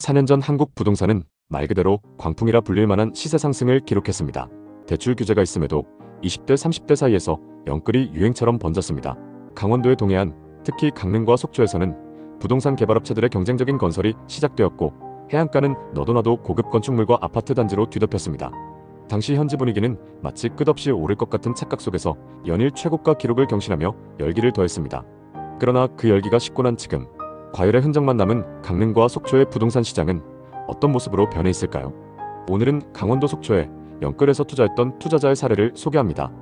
4년 전 한국 부동산은 말 그대로 광풍이라 불릴 만한 시세 상승을 기록했습니다. 대출 규제가 있음에도 20대 30대 사이에서 영끌이 유행처럼 번졌습니다. 강원도의 동해안, 특히 강릉과 속초에서는 부동산 개발업체들의 경쟁적인 건설이 시작되었고 해안가는 너도나도 고급 건축물과 아파트 단지로 뒤덮였습니다. 당시 현지 분위기는 마치 끝없이 오를 것 같은 착각 속에서 연일 최고가 기록을 경신하며 열기를 더했습니다. 그러나 그 열기가 식고 난 지금 과열의 흔적만 남은 강릉과 속초의 부동산 시장은 어떤 모습으로 변해 있을까요? 오늘은 강원도 속초에 영끌에서 투자했던 투자자의 사례를 소개합니다.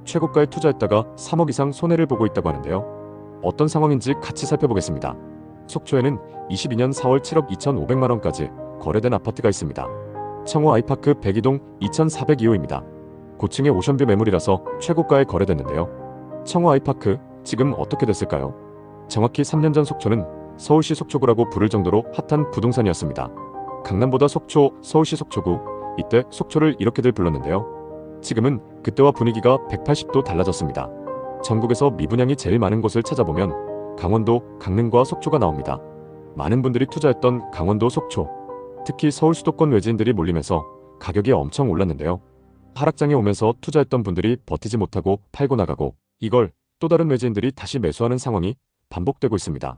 최고가에 투자했다가 3억 이상 손해를 보고 있다고 하는데요. 어떤 상황인지 같이 살펴보겠습니다. 속초에는 22년 4월 7억 2,500만 원까지 거래된 아파트가 있습니다. 청호 아이파크 102동 2,402호입니다. 고층의 오션뷰 매물이라서 최고가에 거래됐는데요. 청호 아이파크 지금 어떻게 됐을까요? 정확히 3년 전 속초는 서울시 속초구라고 부를 정도로 핫한 부동산이었습니다. 강남보다 속초, 서울시 속초구, 이때 속초를 이렇게들 불렀는데요. 지금은 그때와 분위기가 180도 달라졌습니다. 전국에서 미분양이 제일 많은 곳을 찾아보면 강원도, 강릉과 속초가 나옵니다. 많은 분들이 투자했던 강원도, 속초, 특히 서울 수도권 외지인들이 몰리면서 가격이 엄청 올랐는데요. 하락장에 오면서 투자했던 분들이 버티지 못하고 팔고 나가고 이걸 또 다른 외지인들이 다시 매수하는 상황이 반복되고 있습니다.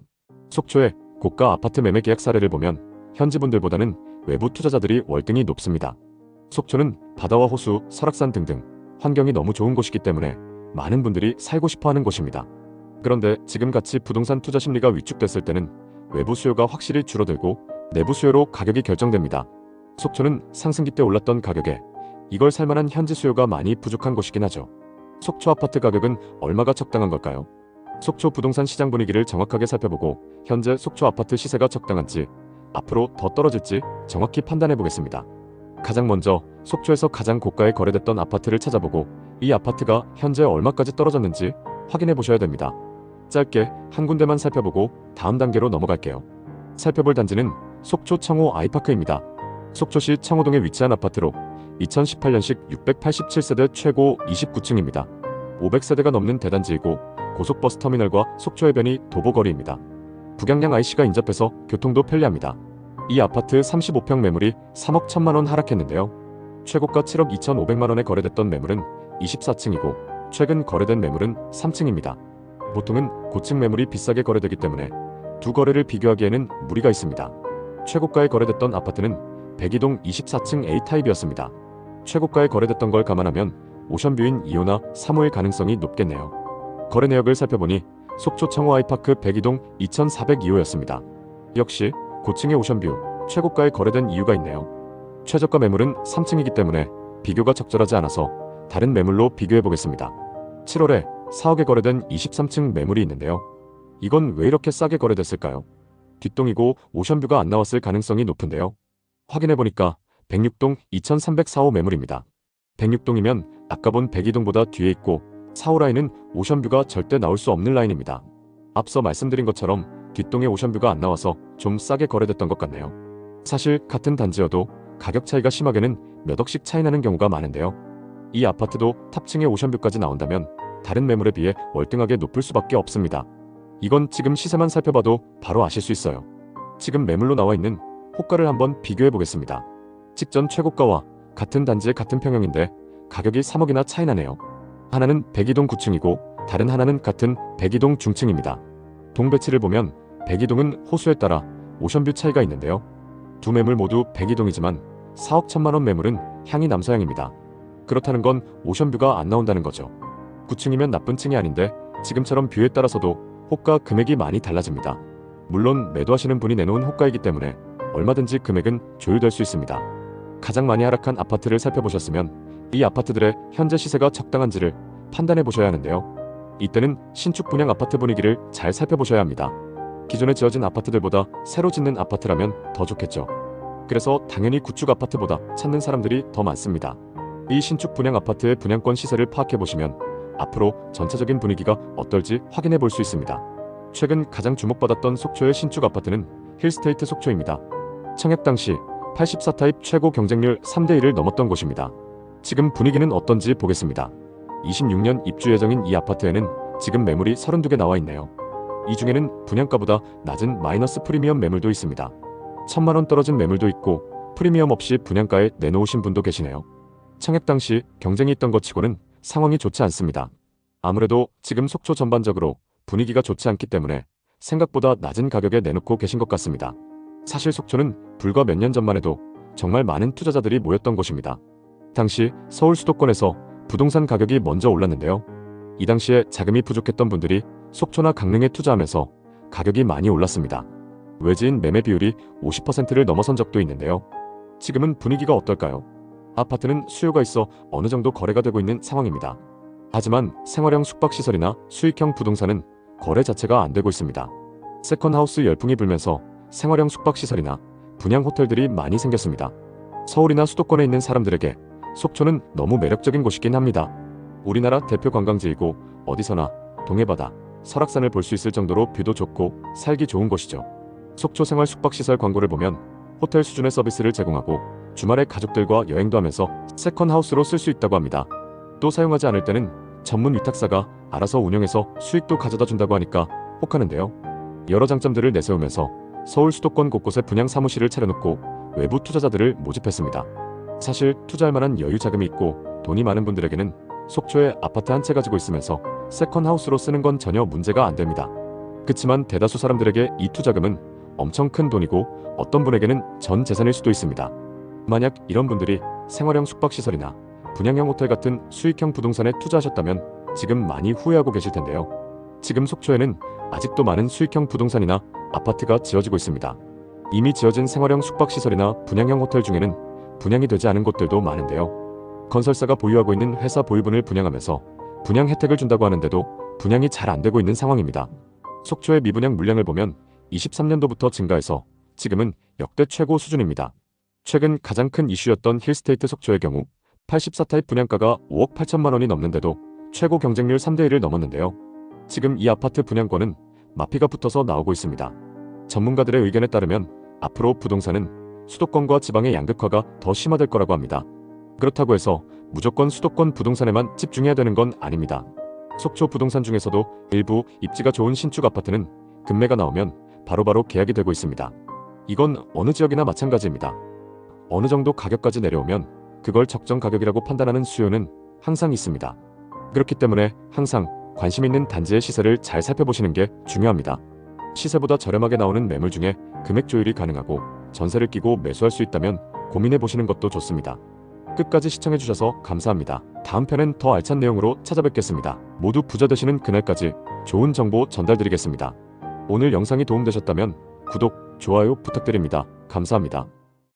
속초의 고가 아파트 매매 계약 사례를 보면 현지 분들보다는 외부 투자자들이 월등히 높습니다. 속초는 바다와 호수, 설악산 등등 환경이 너무 좋은 곳이기 때문에 많은 분들이 살고 싶어하는 곳입니다. 그런데 지금같이 부동산 투자 심리가 위축됐을 때는 외부 수요가 확실히 줄어들고 내부 수요로 가격이 결정됩니다. 속초는 상승기 때 올랐던 가격에 이걸 살만한 현지 수요가 많이 부족한 곳이긴 하죠. 속초 아파트 가격은 얼마가 적당한 걸까요? 속초 부동산 시장 분위기를 정확하게 살펴보고 현재 속초 아파트 시세가 적당한지 앞으로 더 떨어질지 정확히 판단해 보겠습니다. 가장 먼저 속초에서 가장 고가에 거래됐던 아파트를 찾아보고 이 아파트가 현재 얼마까지 떨어졌는지 확인해 보셔야 됩니다. 짧게 한 군데만 살펴보고 다음 단계로 넘어갈게요. 살펴볼 단지는 속초 청호 아이파크입니다. 속초시 청호동에 위치한 아파트로 2018년식 687세대 최고 29층입니다. 500세대가 넘는 대단지이고 고속버스 터미널과 속초해변이 도보거리입니다. 북양양 IC가 인접해서 교통도 편리합니다. 이 아파트 35평 매물이 3억 1천만 원 하락했는데요. 최고가 7억 2,500만 원에 거래됐던 매물은 24층이고 최근 거래된 매물은 3층입니다. 보통은 고층 매물이 비싸게 거래되기 때문에 두 거래를 비교하기에는 무리가 있습니다. 최고가에 거래됐던 아파트는 102동 24층 A타입이었습니다. 최고가에 거래됐던 걸 감안하면 오션뷰인 2호나 3호일 가능성이 높겠네요. 거래 내역을 살펴보니 속초 청호 아이파크 102동 2,402호였습니다. 역시 고층의 오션뷰, 최고가에 거래된 이유가 있네요. 최저가 매물은 3층이기 때문에 비교가 적절하지 않아서 다른 매물로 비교해보겠습니다. 7월에 4억에 거래된 23층 매물이 있는데요. 이건 왜 이렇게 싸게 거래됐을까요? 뒷동이고 오션뷰가 안 나왔을 가능성이 높은데요. 확인해보니까 106동 2,304호 매물입니다. 106동이면 아까 본 102동보다 뒤에 있고 4호 라인은 오션뷰가 절대 나올 수 없는 라인입니다. 앞서 말씀드린 것처럼 뒷동에 오션뷰가 안 나와서 좀 싸게 거래됐던 것 같네요. 사실 같은 단지여도 가격 차이가 심하게는 몇 억씩 차이 나는 경우가 많은데요. 이 아파트도 탑층에 오션뷰까지 나온다면 다른 매물에 비해 월등하게 높을 수밖에 없습니다. 이건 지금 시세만 살펴봐도 바로 아실 수 있어요. 지금 매물로 나와 있는 호가를 한번 비교해 보겠습니다. 직전 최고가와 같은 단지의 같은 평형인데 가격이 3억이나 차이 나네요. 하나는 102동 9층이고 다른 하나는 같은 102동 중층입니다. 동 배치를 보면 102동은 호수에 따라 오션뷰 차이가 있는데요. 두 매물 모두 102동이지만 4억 1천만 원 매물은 향이 남서향입니다. 그렇다는 건 오션뷰가 안 나온다는 거죠. 9층이면 나쁜 층이 아닌데 지금처럼 뷰에 따라서도 호가 금액이 많이 달라집니다. 물론 매도하시는 분이 내놓은 호가이기 때문에 얼마든지 금액은 조율될 수 있습니다. 가장 많이 하락한 아파트를 살펴보셨으면 이 아파트들의 현재 시세가 적당한지를 판단해 보셔야 하는데요. 이때는 신축 분양 아파트 분위기를 잘 살펴보셔야 합니다. 기존에 지어진 아파트들보다 새로 짓는 아파트라면 더 좋겠죠. 그래서 당연히 구축 아파트보다 찾는 사람들이 더 많습니다. 이 신축 분양 아파트의 분양권 시세를 파악해 보시면 앞으로 전체적인 분위기가 어떨지 확인해 볼 수 있습니다. 최근 가장 주목받았던 속초의 신축 아파트는 힐스테이트 속초입니다. 청약 당시 84타입 최고 경쟁률 3대1을 넘었던 곳입니다. 지금 분위기는 어떤지 보겠습니다. 26년 입주 예정인 이 아파트에는 지금 매물이 32개 나와 있네요. 이 중에는 분양가보다 낮은 마이너스 프리미엄 매물도 있습니다. 천만 원 떨어진 매물도 있고 프리미엄 없이 분양가에 내놓으신 분도 계시네요. 청약 당시 경쟁이 있던 것 치고는 상황이 좋지 않습니다. 아무래도 지금 속초 전반적으로 분위기가 좋지 않기 때문에 생각보다 낮은 가격에 내놓고 계신 것 같습니다. 사실 속초는 불과 몇 년 전만 해도 정말 많은 투자자들이 모였던 곳입니다. 당시 서울 수도권에서 부동산 가격이 먼저 올랐는데요. 이 당시에 자금이 부족했던 분들이 속초나 강릉에 투자하면서 가격이 많이 올랐습니다. 외지인 매매 비율이 50%를 넘어선 적도 있는데요. 지금은 분위기가 어떨까요? 아파트는 수요가 있어 어느 정도 거래가 되고 있는 상황입니다. 하지만 생활형 숙박시설이나 수익형 부동산은 거래 자체가 안 되고 있습니다. 세컨하우스 열풍이 불면서 생활형 숙박시설이나 분양 호텔들이 많이 생겼습니다. 서울이나 수도권에 있는 사람들에게 속초는 너무 매력적인 곳이긴 합니다. 우리나라 대표 관광지이고 어디서나 동해바다, 설악산을 볼 수 있을 정도로 뷰도 좋고 살기 좋은 곳이죠. 속초 생활 숙박시설 광고를 보면 호텔 수준의 서비스를 제공하고 주말에 가족들과 여행도 하면서 세컨하우스로 쓸 수 있다고 합니다. 또 사용하지 않을 때는 전문 위탁사가 알아서 운영해서 수익도 가져다 준다고 하니까 혹하는데요. 여러 장점들을 내세우면서 서울 수도권 곳곳에 분양 사무실을 차려놓고 외부 투자자들을 모집했습니다. 사실 투자할 만한 여유 자금이 있고 돈이 많은 분들에게는 속초에 아파트 한 채 가지고 있으면서 세컨하우스로 쓰는 건 전혀 문제가 안 됩니다. 그치만 대다수 사람들에게 이 투자금은 엄청 큰 돈이고 어떤 분에게는 전 재산일 수도 있습니다. 만약 이런 분들이 생활형 숙박시설이나 분양형 호텔 같은 수익형 부동산에 투자하셨다면 지금 많이 후회하고 계실 텐데요. 지금 속초에는 아직도 많은 수익형 부동산이나 아파트가 지어지고 있습니다. 이미 지어진 생활형 숙박시설이나 분양형 호텔 중에는 분양이 되지 않은 곳들도 많은데요. 건설사가 보유하고 있는 회사 보유분을 분양하면서 분양 혜택을 준다고 하는데도 분양이 잘 안 되고 있는 상황입니다. 속초의 미분양 물량을 보면 23년도부터 증가해서 지금은 역대 최고 수준입니다. 최근 가장 큰 이슈였던 힐스테이트 속초의 경우 84타입 분양가가 5억 8천만 원이 넘는데도 최고 경쟁률 3대1을 넘었는데요. 지금 이 아파트 분양권은 마피가 붙어서 나오고 있습니다. 전문가들의 의견에 따르면 앞으로 부동산은 수도권과 지방의 양극화가 더 심화될 거라고 합니다. 그렇다고 해서 무조건 수도권 부동산에만 집중해야 되는 건 아닙니다. 속초 부동산 중에서도 일부 입지가 좋은 신축 아파트는 급매가 나오면 바로바로 계약이 되고 있습니다. 이건 어느 지역이나 마찬가지입니다. 어느 정도 가격까지 내려오면 그걸 적정 가격이라고 판단하는 수요는 항상 있습니다. 그렇기 때문에 항상 관심 있는 단지의 시세를 잘 살펴보시는 게 중요합니다. 시세보다 저렴하게 나오는 매물 중에 금액 조율이 가능하고 전세를 끼고 매수할 수 있다면 고민해 보시는 것도 좋습니다. 끝까지 시청해 주셔서 감사합니다. 다음 편엔 더 알찬 내용으로 찾아뵙겠습니다. 모두 부자 되시는 그날까지 좋은 정보 전달드리겠습니다. 오늘 영상이 도움되셨다면 구독, 좋아요 부탁드립니다. 감사합니다.